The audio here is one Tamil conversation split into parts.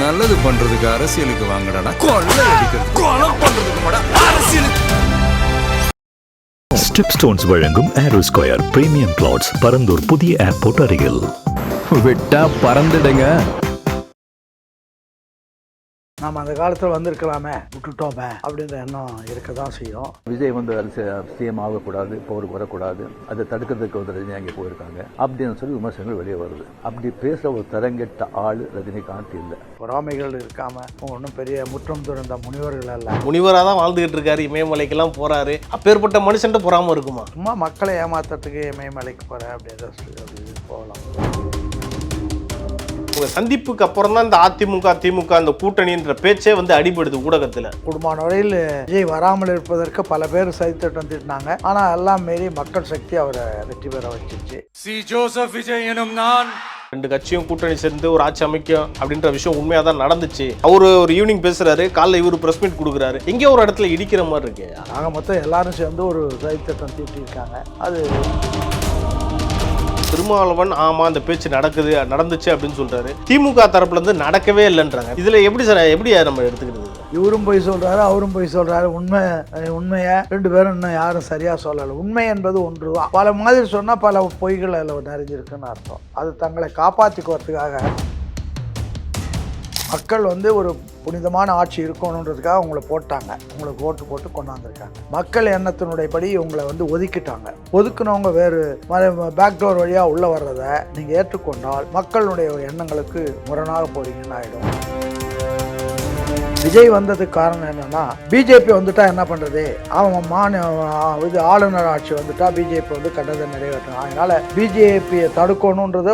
நல்லது பண்றதுக்கு அரசியலுக்கு வாங்கடா, கொள்ளை அடிக்கிறது கொலை பண்றதுக்கு அரசியலுக்கு. ஸ்டெப் ஸ்டோன்ஸ் வழங்கும் aero square premium flats Parandur புதிய ஏர்போர்ட் அருகில். விட்டா பறந்துடுங்க. நாம் அந்த காலத்தில் வந்திருக்கலாமே, விட்டுட்டோமே அப்படின்ற எண்ணம் இருக்க தான் செய்யும். விஜய் வந்து சிஎம் ஆகக்கூடாது, பவருக்கு வரக்கூடாது, அதை தடுக்கிறதுக்கு வந்து ரஜினி அங்கே போயிருக்காங்க அப்படின்னு சொல்லி விமர்சனங்கள் வெளியே வருது. அப்படி பேசுகிற ஒரு தரங்கெட்ட ஆள் ரஜினிகாந்த் இல்லை. பொறாமைகள் இருக்காம ஒன்றும் பெரிய முற்றம் துறந்த முனிவர்கள் அல்ல. முனிவராக தான் வாழ்ந்துகிட்டு இருக்காரு, இமயமலைக்கெல்லாம் போறாரு. அப்பேற்பட்ட மனுஷன்ட்டு பொறாம இருக்குமா? சும்மா மக்களை ஏமாத்துறதுக்கு இமயமலைக்கு போகிறேன் அப்படின்னு போகலாம். உங்க சந்திப்புக்கு அப்புறம் தான் இந்த அதிமுக திமுக இந்த கூட்டணின்ற பேச்சே வந்து அடிபடுது ஊடகத்துல. குடும்பமான வரையில் விஜய் வராமல் இருப்பதற்கு பல பேர் சதித்திட்டம் தீட்டினாங்க. ஆனால் எல்லாம் மீறி மக்கள் சக்தி அவரை வெற்றி பெற வச்சிருச்சு. சி ஜோசப் விஜய் எனும் நான். ரெண்டு கட்சியும் கூட்டணி சேர்ந்து ஒரு ஆட்சி அமைக்கும் அப்படின்ற விஷயம் உண்மையாக தான் நடந்துச்சு. அவரு ஒரு ஈவினிங் பேசுறாரு, காலைல இவரு பிரஸ் மீட் கொடுக்குறாரு. எங்கேயோ ஒரு இடத்துல இடிக்கிற மாதிரி இருக்கு. நாங்கள் மொத்தம் எல்லாரும் சேர்ந்து ஒரு சதித்திட்டம் தீட்டியிருக்காங்க. அது திருமாவளவன் ஆமா அந்த பேச்சு நடந்துச்சு அப்படின்னு சொல்றாரு. திமுக தரப்புல இருந்து நடக்கவே இல்லைன்றாங்க. இதுல எப்படி சார், எப்படி நம்ம எடுத்துக்கிறது? இவரும் போய் சொல்றாரு, அவரும் போய் சொல்றாரு. உண்மையை ரெண்டு பேரும் இன்னும் யாரும் சரியா சொல்லலை. உண்மை என்பது ஒன்று தான். பல மாதிரி சொன்னா பல பொய்கள் அதில் நிறைஞ்சிருக்குன்னு அர்த்தம். அது தங்களை காப்பாற்றிக்குவதுக்காக மக்கள் வந்து ஒரு புனிதமான ஆட்சி இருக்கணுன்றதுக்காக உங்களை போட்டாங்க, உங்களுக்கு ஓட்டு போட்டு கொண்டாந்துருக்காங்க. மக்கள் எண்ணத்தினுடைய படி உங்களை வந்து ஒதுக்கிட்டாங்க. ஒதுக்குனவங்க வேறு பேக்டோர் வழியாக உள்ளே வர்றதை நீங்கள் ஏற்றுக்கொண்டால் மக்களுடைய எண்ணங்களுக்கு முரணாக போறீங்கன்னு ஆகிடும். விஜய் வந்ததுக்கு காரணம் என்னன்னா, பிஜேபி வந்துட்டா என்ன பண்றது, அவன் இது ஆளுநர் ஆட்சி வந்துட்டா பிஜேபி வந்து கண்டதை நிறைவேற்றணும். அதனால பிஜேபியை தடுக்கணுன்றத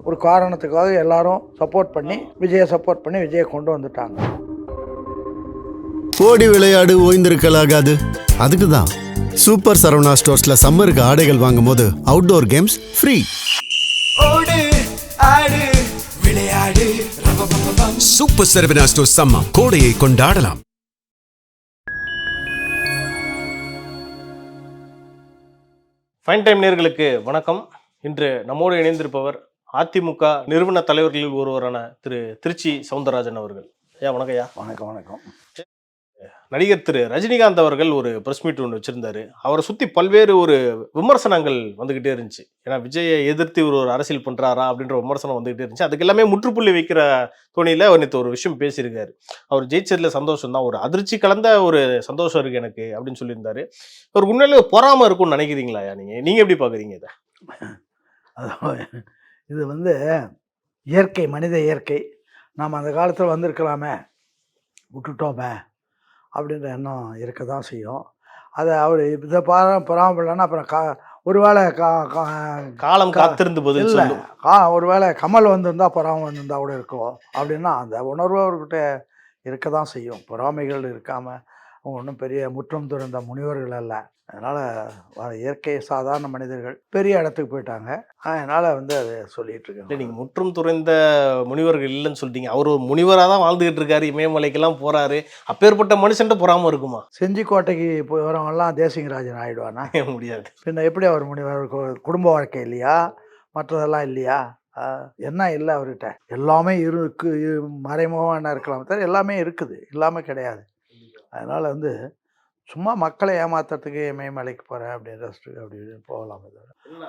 ஒரு காரணத்துக்காக எல்லாரும் சப்போர்ட் பண்ணி விஜயை கொண்டு வந்துட்டாங்க. ஓடி விளையாடு ஓய்ந்திருக்கலாகாது. அதுக்கு தான் சூப்பர் சரவணா ஸ்டோர்ஸ்ல சம்மருக்கு ஆடைகள் வாங்கும் போது அவுட்டோர் கேம்ஸ் ஃப்ரீ. ஓடு ஆடு விளையாடு. சூப்பர் சரவணா ஸ்டோர்ஸ் சம்மா கோடையை கொண்டாடலாம். ஃபைன் டைம் நேயர்களுக்கு வணக்கம். இன்று நம்மோடு இணைந்திருப்பவர் அதிமுக நிறுவன தலைவர்களில் ஒருவரான திரு திருச்சி சவுந்தரராஜன் அவர்கள். வணக்கம் ஐயா. வணக்கம். வணக்கம். நடிகர் திரு ரஜினிகாந்த் அவர்கள் ஒரு பிரஸ் மீட் ஒன்று வச்சிருந்தாரு. அவரை சுற்றி பல்வேறு ஒரு விமர்சனங்கள் வந்துகிட்டே இருந்துச்சு. ஏன்னா விஜயை எதிர்த்து இவர் ஒரு அரசியல் பண்றாரா அப்படின்ற விமர்சனம் வந்துகிட்டே இருந்துச்சு. அதுக்கு எல்லாமே முற்றுப்புள்ளி வைக்கிற துணியில நேற்று ஒரு விஷயம் பேசியிருக்காரு. அவர் ஜெயிச்சதுல சந்தோஷம் தான், ஒரு அதிர்ச்சி கலந்த ஒரு சந்தோஷம் இருக்கு எனக்கு அப்படின்னு சொல்லியிருந்தாரு. ஒரு உண்மையிலே பொறாம இருக்கும்னு நினைக்கிறீங்களா? நீங்க எப்படி பாக்குறீங்க இதை? இது வந்து இயற்கை, மனித இயற்கை. நாம் அந்த காலத்தில் வந்திருக்கலாமே, விட்டுட்டோமே அப்படின்ற எண்ணம் இருக்க தான் செய்யும். அதை அவர் இதை பராமரிக்கலன்னா அப்புறம் ஒருவேளை காலம் காத்திருந்து பதில் இல்லை, சொல்லும். ஒருவேளை கமல் வந்திருந்தா பொறாமை வந்திருந்தா கூட இருக்கும் அப்படின்னா அந்த உணர்வு அவர்கிட்ட இருக்க தான் செய்யும். பொறாமைகள் இருக்காமல் அவங்க ஒன்றும் பெரிய முற்றம் துறந்த முனிவர்கள் அல்ல. அதனால் இயற்கை சாதாரண மனிதர்கள் பெரிய இடத்துக்கு போயிட்டாங்க. அதனால் வந்து அதை சொல்லிட்டு இருக்கேன். நீங்கள் முற்றும் துறைந்த முனிவர்கள் இல்லைன்னு சொல்லிட்டீங்க. அவர் ஒரு முனிவராக தான் வாழ்ந்துகிட்டு இருக்காரு, இமயமலைக்கெல்லாம் போறாரு. அப்பேற்பட்ட மனுஷன்ட்டு பொறாம இருக்குமா? செஞ்சிக்கோட்டைக்கு போய் வரவங்கலாம் தேசிங்கராஜன் ஆகிடுவானா? முடியாது. பின்ன எப்படி அவர் முனிவர்? குடும்ப வாழ்க்கை இல்லையா, மற்றதெல்லாம் இல்லையா? என்ன இல்லை அவர்கிட்ட? எல்லாமே இருக்கு, மறைமுகமாக என்ன இருக்கலாம் தவிர எல்லாமே இருக்குது, இல்லாமல் கிடையாது. அதனால் வந்து சும்மா மக்களை ஏமாத்துறதுக்கு இமயமலைக்கு போகிறேன் அப்படின்னு போகலாம்.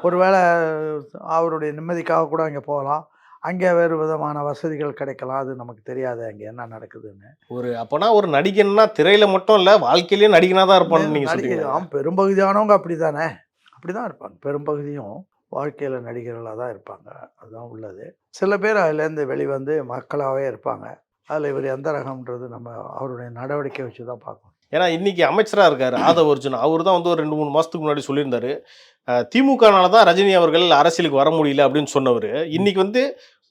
ஒருவேளை அவருடைய நிம்மதிக்காக கூட அங்கே போகலாம். அங்கே வேறு விதமான வசதிகள் கிடைக்கலாம், அது நமக்கு தெரியாது அங்கே என்ன நடக்குதுன்னு. அப்போனா ஒரு நடிகன்னா திரையில மட்டும் இல்லை, வாழ்க்கையிலேயே நடிகனாக தான் இருப்பான்னு நீங்கள் சொல்றீங்க. பெரும்பகுதியானவங்க அப்படி தானே, அப்படி தான் இருப்பாங்க. பெரும்பகுதியும் வாழ்க்கையில் நடிகர்களாக தான் இருப்பாங்க, அதுதான் உள்ளது. சில பேர் அதுலேருந்து வெளிவந்து மக்களாகவே இருப்பாங்க. அதில் இவர் எந்த ரகம்ன்றது நம்ம அவருடைய நடவடிக்கை வச்சு தான் பார்க்கணும். ஏன்னா இன்னைக்கு அமைச்சராக இருக்காரு ஆதவ அர்ஜுனா. அவர் தான் வந்து ஒரு 2-3 மாதத்துக்கு முன்னாடி சொல்லியிருந்தாரு, திமுகனால தான் ரஜினி அவர்கள் அரசியலுக்கு வர முடியல அப்படின்னு சொன்னவர். இன்னைக்கு வந்து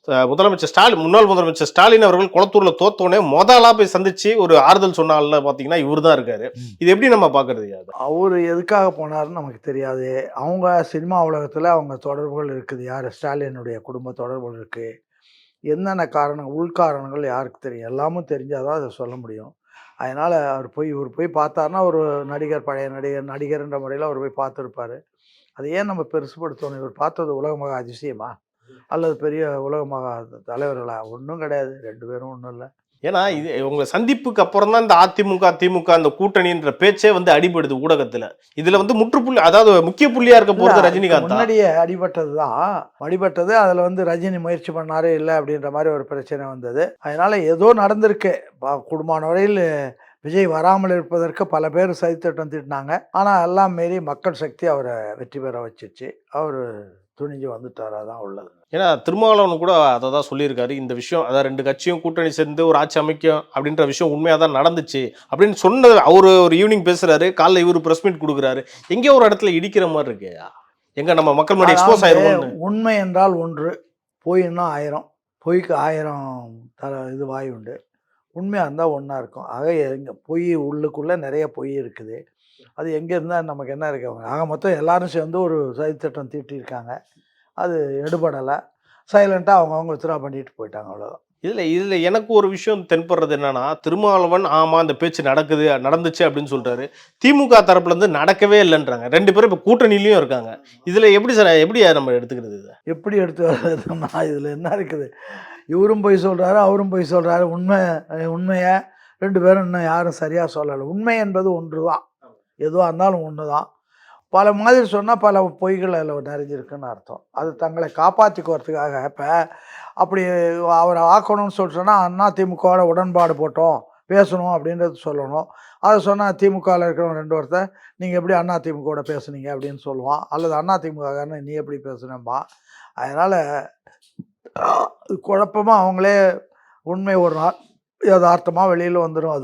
முன்னாள் முதலமைச்சர் ஸ்டாலின் அவர்கள் குளத்தூர்ல தோத்தோடனே முதலா போய் சந்திச்சு ஒரு ஆறுதல் சொன்னால பாத்தீங்கன்னா இவர் தான் இருக்காரு. இது எப்படி நம்ம பாக்குறது? அவர் எதுக்காக போனாருன்னு நமக்கு தெரியாது. அவங்க சினிமா உலகத்துல அவங்க தொடர்புகள் இருக்குது. யார்? ஸ்டாலினுடைய குடும்ப தொடர்புகள் இருக்கு. என்னென்ன காரணங்கள், உள்காரணங்கள் யாருக்கு தெரியும்? எல்லாமும் தெரிஞ்சாதான் அதை சொல்ல முடியும். அதனால் இவர் போய் பார்த்தாருன்னா ஒரு பழைய நடிகர்ன்ற முறையில் அவர் போய் பார்த்துருப்பார். அதை ஏன் நம்ம பெருசுப்படுத்தணும்? இவர் பார்த்தது உலக மகா அதிசயமா? அல்லது பெரிய உலக தலைவர்களா? ஒன்றும் கிடையாது, 2 பேரும் ஒன்றும் இல்லை. ஏன்னா இது உங்க சந்திப்புக்கு அப்புறம் தான் இந்த அதிமுக திமுக அந்த கூட்டணின்ற பேச்சே வந்து அடிபடுது ஊடகத்துல. இதுல வந்து முற்றுப்புள்ளி, அதாவது முக்கிய புள்ளியா இருக்க போறது ரஜினிகாந்த் தான். முன்னாடியே அடிபட்டது. அதில் வந்து ரஜினி முயற்சி பண்ணாரு இல்லை அப்படின்ற மாதிரி ஒரு பிரச்சனை வந்தது. அதனால ஏதோ நடந்திருக்கு. குடும்பமான வரையில் விஜய் வராமல் இருப்பதற்கு பல பேர் சதித்திட்டம் தீட்டினாங்க. ஆனால் எல்லாம் மீறி மக்கள் சக்தி அவரை வெற்றி பெற வச்சிச்சு. அவர் துணிஞ்சு வந்துட்டார். அதான் உள்ளது. ஏன்னா திருமாவளவன் கூட அதை தான் சொல்லியிருக்காரு. இந்த விஷயம், அதாவது 2 கட்சியும் கூட்டணி சேர்ந்து ஒரு ஆட்சி அமைக்கும் அப்படின்ற விஷயம் உண்மையாக தான் நடந்துச்சு அப்படின்னு சொன்னது. அவர் ஒரு ஈவினிங் பேசுறாரு, காலைல இவரு பிரஸ் மீட் கொடுக்குறாரு. எங்கேயோ ஒரு இடத்துல இடிக்கிற மாதிரி இருக்கு. எங்க நம்ம மக்கள் முன்னாடி எக்ஸ்போஸ் ஆயிருக்கும். உண்மை என்றால் ஒன்று, பொய்ன்னா 1000. பொய்க்கு 1000 இது வாய் உண்டு. உண்மையாக இருந்தால் ஒன்றா இருக்கும். ஆக எங்கே பொய் உள்ளுக்குள்ளே நிறைய பொய் இருக்குது. அது எங்கே இருந்தால் நமக்கு என்ன இருக்கு? ஆக மொத்தம் எல்லாரும் சேர்ந்து ஒரு சதித்திட்டம் தீட்டியிருக்காங்க. அது எடுபடலை. சைலண்ட்டாக அவங்கவுங்க வித்ரா பண்ணிட்டு போயிட்டாங்க, அவ்வளோதான். இதில் எனக்கு ஒரு விஷயம் தென்படுறது என்னன்னா, திருமாவளவன் ஆமாம் இந்த பேச்சு நடந்துச்சு அப்படின்னு சொல்றாரு. திமுக தரப்புலேருந்து நடக்கவே இல்லைன்றாங்க. 2 பேரும் இப்போ கூட்டணியிலையும் இருக்காங்க. இதில் எப்படி சார், எப்படி நம்ம எடுத்துக்கிறது? இதை எப்படி எடுத்துக்கிறதுனா, இதில் என்ன இருக்குது? இவரும் போய் சொல்கிறாரு, அவரும் போய் சொல்கிறாரு. உண்மையை 2 பேரும் இன்னும் யாரும் சரியாக சொல்லலை. உண்மை என்பது ஒன்று தான். எதுவாக இருந்தாலும் ஒன்று தான். பல மாதிரி சொன்னால் பல பொய்கள் அதில் நிறைஞ்சிருக்குன்னு அர்த்தம். அது தங்களை காப்பாற்றிக்கிறதுக்காக. இப்போ அப்படி அவரை ஆக்கணும்னு சொன்னால் அதிமுகவோட உடன்பாடு போட்டோம் பேசணும் அப்படின்றது சொல்லணும். அதை சொன்னால் திமுகவில் இருக்கிறவங்க 2 ஒருத்தர் நீங்கள் எப்படி அதிமுகவோட பேசுனீங்க அப்படின்னு சொல்லுவான். அல்லது அதிமுகன்னு நீ எப்படி பேசுனேன்பா. அதனால் குழப்பமாக அவங்களே உண்மை ஒரு நாள் யதார்த்தமாக வெளியில் வந்துடும்.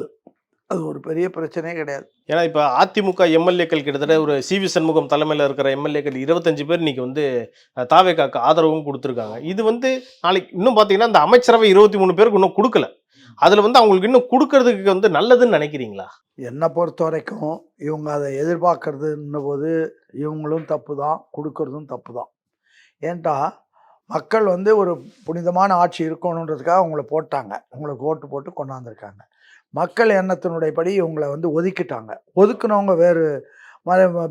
அது ஒரு பெரிய பிரச்சனையே கிடையாது. ஏன்னா இப்போ அதிமுக எம்எல்ஏக்கள் கிட்டத்தட்ட ஒரு சிவி சண்முகம் தலைமையில் இருக்கிற எம்எல்ஏக்கள் 25 பேர் இன்னைக்கு வந்து தாவேக்காக்கு ஆதரவும் கொடுத்துருக்காங்க. இது வந்து நாளைக்கு இன்னும் பார்த்தீங்கன்னா இந்த அமைச்சரவை 23 பேருக்கு இன்னும் கொடுக்கல. அதில் வந்து அவங்களுக்கு இன்னும் கொடுக்கறதுக்கு வந்து நல்லதுன்னு நினைக்கிறீங்களா? என்னை பொறுத்த வரைக்கும் இவங்க அதை எதிர்பார்க்கறதுன்ன போது இவங்களும் தப்பு தான், கொடுக்கறதும் தப்பு தான். ஏன்டா மக்கள் வந்து ஒரு புனிதமான ஆட்சி இருக்கணுன்றதுக்காக அவங்கள போட்டாங்க, உங்களுக்கு ஓட்டு போட்டு கொண்டாந்துருக்காங்க. மக்கள் எண்ணத்தினுடைய படி இவங்களை வந்து ஒதுக்கிட்டாங்க. ஒதுக்குனவங்க வேறு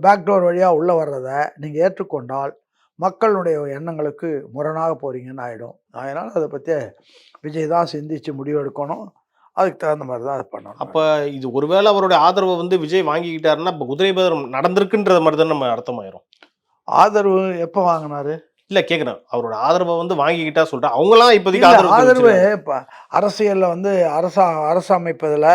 பேக்டோர் வழியாக உள்ளே வர்றதை நீங்கள் ஏற்றுக்கொண்டால் மக்களுடைய எண்ணங்களுக்கு முரணாக போகிறீங்கன்னு ஆகிடும். அதனால் அதை பற்றி விஜய் தான் சிந்தித்து முடிவு எடுக்கணும். அதுக்கு தகுந்த மாதிரி தான் அதை பண்ணணும். அப்போ இது ஒருவேளை அவருடைய ஆதரவை வந்து விஜய் வாங்கிக்கிட்டாருன்னா இப்போ குதிரை பேதம் நடந்திருக்குன்றது மாதிரி தான் நம்ம அர்த்தமாயிரும். ஆதரவு எப்போ வாங்கினாரு? இல்லை கேட்குறேன், அவரோட ஆதரவை வந்து வாங்கிக்கிட்டா சொல்கிறேன். அவங்களாம் இப்போதைக்கு ஆதரவு இப்போ அரசியலில் வந்து அரசு அமைப்பதில்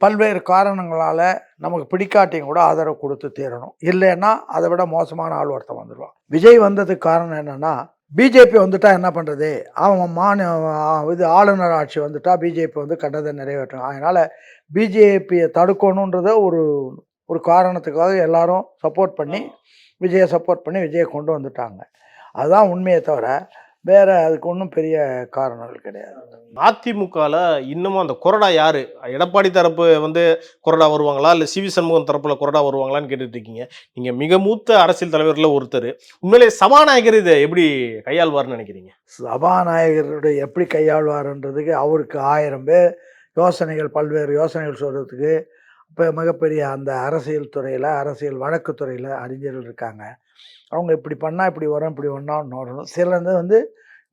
பல்வேறு காரணங்களால் நமக்கு பிடிக்காட்டியும் கூட ஆதரவு கொடுத்து தீரணும். இல்லைன்னா அதை விட மோசமான ஆள் ஒருத்தன் வந்துடுவான். விஜய் வந்ததுக்கு காரணம் என்னென்னா, பிஜேபி வந்துட்டா என்ன பண்ணுறது, அவன் இது ஆளுநர் ஆட்சி வந்துட்டா பிஜேபி வந்து கண்டதை நிறைவேற்றணும். அதனால் பிஜேபியை தடுக்கணுன்றத ஒரு காரணத்துக்காக எல்லாரும் சப்போர்ட் பண்ணி விஜயை விஜயை கொண்டு வந்துட்டாங்க. அதுதான் உண்மையை தவிர வேற அதுக்கு ஒன்றும் பெரிய காரணங்கள் கிடையாது. அதிமுகவில் இன்னமும் அந்த கொறடா யாரு? எடப்பாடி தரப்பு வந்து கொறடா வருவாங்களா, இல்லை சிவி சண்முகம் தரப்புல கொறடா வருவாங்களான்னு கேட்டுட்டு இருக்கீங்க. நீங்க மிக மூத்த அரசியல் தலைவர்களில் ஒருத்தர். உண்மையிலே சபாநாயகர் இதை எப்படி கையாள்வார்னு நினைக்கிறீங்க? சபாநாயகருடைய எப்படி கையாள்வார்ன்றதுக்கு அவருக்கு 1000 பேர் யோசனைகள், பல்வேறு யோசனைகள் சொல்கிறதுக்கு இப்போ மிகப்பெரிய அந்த அரசியல் துறையில், அரசியல் வழக்குத்துறையில் அறிஞர்கள் இருக்காங்க. அவங்க இப்படி பண்ணால் இப்படி வரும், இப்படி ஒன்றான்னு வரணும். சிலது வந்து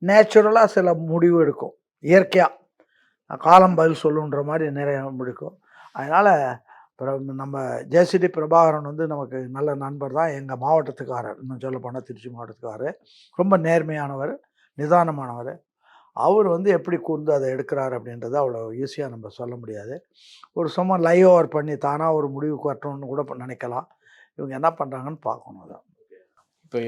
நேச்சுரலாக சில முடிவு எடுக்கும், இயற்கையாக காலம் பதில் சொல்லுன்ற மாதிரி நிறைய முடிக்கும். அதனால் நம்ம ஜேசிடி பிரபாகரன் வந்து நமக்கு நல்ல நண்பர் தான். எங்கள் மாவட்டத்துக்காரர், இன்னும் சொல்ல போனால் திருச்சி மாவட்டத்துக்காரர். ரொம்ப நேர்மையானவர், நிதானமானவர். அவர் வந்து எப்படி கூர்ந்து அதை எடுக்கிறார் அப்படின்றத அவ்வளோ ஈஸியாக நம்ம சொல்ல முடியாது. ஒரு சும்மா லைவ் ஓவர் பண்ணி தானாக ஒரு முடிவுக்கு வரணும்னு கூட நினைக்கலாம். இவங்க என்ன பண்ணுறாங்கன்னு பார்க்கணும். அதான் இப்போ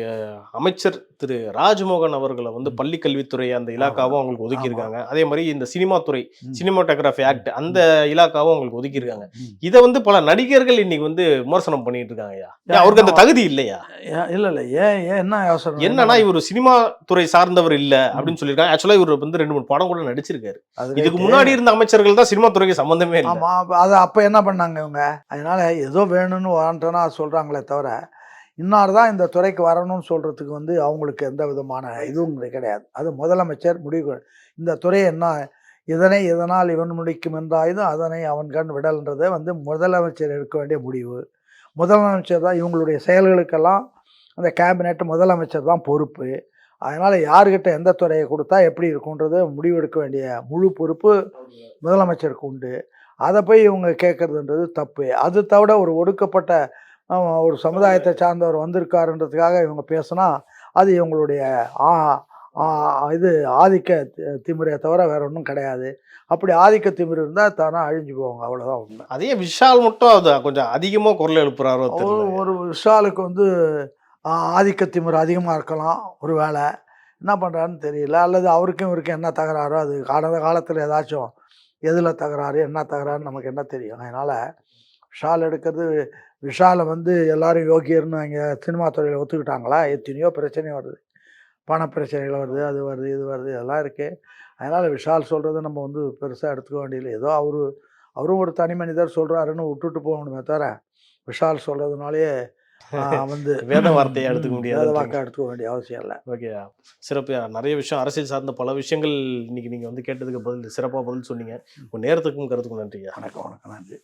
அமைச்சர் திரு ராஜ்மோகன் அவர்களை வந்து பள்ளி கல்வித்துறை அந்த இலாக்காவும் அவங்களுக்கு ஒதுக்கியிருக்காங்க. அதே மாதிரி இந்த சினிமா துறை, சினிமாட்டோகிராஃபி ஆக்ட் அந்த இலாக்காவும் அவங்களுக்கு ஒதுக்கியிருக்காங்க. இதை வந்து பல நடிகர்கள் இன்னைக்கு வந்து விமர்சனம் பண்ணிட்டு இருக்காங்கய்யா. அவருக்கு அந்த தகுதி இல்லையா? இல்லை ஏன் என்ன யோசனை என்னன்னா, இவர் சினிமா துறை சார்ந்தவர் இல்லை அப்படின்னு சொல்லியிருக்காங்க. ஆக்சுவலா இவர் வந்து 2-3 படம் கூட நடிச்சிருக்காரு. இதுக்கு முன்னாடி இருந்த அமைச்சர்கள் தான் சினிமா துறைக்கு சம்பந்தமே இல்லை. ஆமாம், அது அப்போ என்ன பண்ணாங்க இவங்க? அதனால ஏதோ வேணும்னு வாண்டனா சொல்கிறாங்களே தவிர இன்னார் தான் இந்த துறைக்கு வரணும்னு சொல்கிறதுக்கு வந்து அவங்களுக்கு எந்த விதமான இதுவும் கிடையாது. அது முதலமைச்சர் முடிவு. இந்த துறையை என்ன இதனால் இவன் முடிக்கும் என்றாயுதும் அதனை அவன் கண் விடல்ன்றதை வந்து முதலமைச்சர் எடுக்க வேண்டிய முடிவு. முதலமைச்சர் தான் இவங்களுடைய செயல்களுக்கெல்லாம் அந்த கேபினெட் முதலமைச்சர் தான் பொறுப்பு. அதனால் யாருக்கிட்ட எந்த துறையை கொடுத்தா எப்படி இருக்குன்றதை முடிவெடுக்க வேண்டிய முழு பொறுப்பு முதலமைச்சருக்கு உண்டு. அதை போய் இவங்க கேட்குறதுன்றது தப்பு. அது தவிர ஒரு ஒடுக்கப்பட்ட ஒரு சமுதாயத்தை சார்ந்தவர் வந்திருக்காருன்றதுக்காக இவங்க பேசுனா அது இவங்களுடைய இது ஆதிக்க திமிரை தவிர வேற ஒன்றும் கிடையாது. அப்படி ஆதிக்க திமிர் இருந்தால் தானே அழிஞ்சு போவாங்க, அவ்வளோதான் உண்மை. அதே விஷால் மட்டும் அது கொஞ்சம் அதிகமாக குரல் எழுப்புறாரோ தெரியல. ஒரு விஷாலுக்கு வந்து ஆதிக்க திமிர் அதிகமாக இருக்கலாம், ஒரு வேளை என்ன பண்ணுறாருன்னு தெரியல. அல்லது அவருக்கும் இவருக்கும் என்ன தகராறோ, அது கடந்த காலத்தில் ஏதாச்சும் எதில் தகராறு என்ன தகராறுன்னு நமக்கு என்ன தெரியும். அதனால் விஷால் எடுக்கிறது, விஷாலை வந்து எல்லாரும் யோகியர்னு இங்கே சினிமா துறையில் ஒத்துக்கிட்டாங்களா? எத்தனையோ பிரச்சனை வருது, பண பிரச்சனைகள் வருது, அது வருது, இது வருது, இதெல்லாம் இருக்குது. அதனால் விஷால் சொல்கிறத நம்ம வந்து பெருசாக எடுத்துக்க வேண்டியதில்லை. ஏதோ அவரும் ஒரு தனி மனிதர் சொல்கிறாருன்னு விட்டுட்டு போகணுமே தவிர விஷால் சொல்கிறதுனாலே வந்து வேத வார்த்தையை எடுத்துக்க முடியாது, வேத வாக்கை எடுத்துக்க வேண்டிய அவசியம் இல்லை. ஓகே, சிறப்பு. நிறைய விஷயம் அரசியல் சார்ந்த பல விஷயங்கள் இன்னைக்கு நீங்கள் வந்து கேட்டதுக்கு சிறப்பாக பதில் சொன்னீங்க. உங்கள் நேரத்துக்கும் கருத்துக்கும் நன்றியா. வணக்கம், நன்றி.